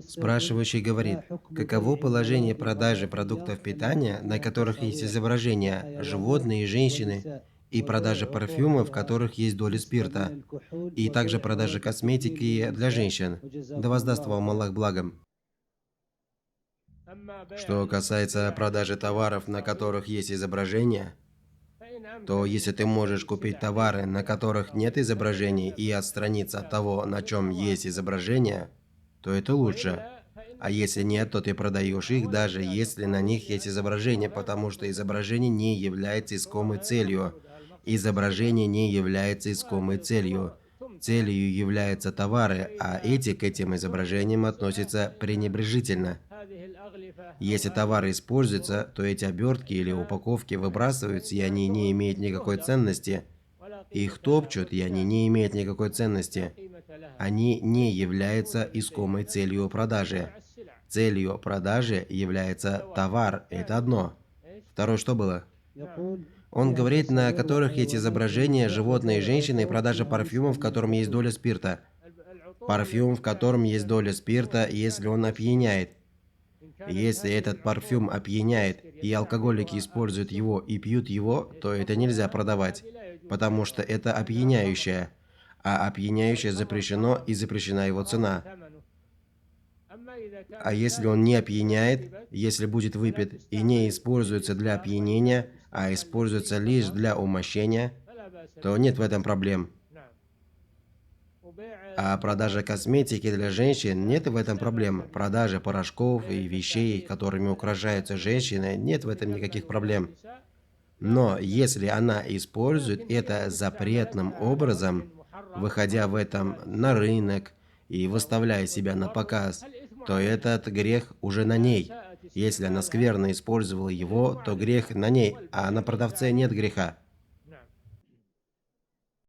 Спрашивающий говорит, каково положение продажи продуктов питания, на которых есть изображения животные и женщины, и продажи парфюмов, в которых есть доля спирта, и также продажи косметики для женщин. Да воздаст вам Аллах благом. Что касается продажи товаров, на которых есть изображения, то если ты можешь купить товары, на которых нет изображений, и отстраниться от того, на чем есть изображение, то это лучше. А если нет, то ты продаешь их, даже если на них есть изображение, потому что изображение не является искомой целью. Изображение не является искомой целью. Целью являются товары, а эти к этим изображениям относятся пренебрежительно. Если товары используются, то эти обертки или упаковки выбрасываются, и они не имеют никакой ценности. Их топчут, и они не имеют никакой ценности. Они не являются искомой целью продажи. Целью продажи является товар, это одно. Второе, что было? Он говорит, на которых есть изображения животные и женщины, и продажа парфюма, в котором есть доля спирта. Парфюм, в котором есть доля спирта, если он опьяняет. Если этот парфюм опьяняет, и алкоголики используют его и пьют его, то это нельзя продавать, потому что это опьяняющее, а опьяняющее запрещено и запрещена его цена. А если он не опьяняет, если будет выпит и не используется для опьянения, а используется лишь для умощения, то нет в этом проблем. А продажа косметики для женщин, нет в этом проблем. Продажа порошков и вещей, которыми украшаются женщины, нет в этом никаких проблем. Но если она использует это запретным образом, выходя в этом на рынок и выставляя себя на показ, то этот грех уже на ней. Если она скверно использовала его, то грех на ней, а на продавце нет греха.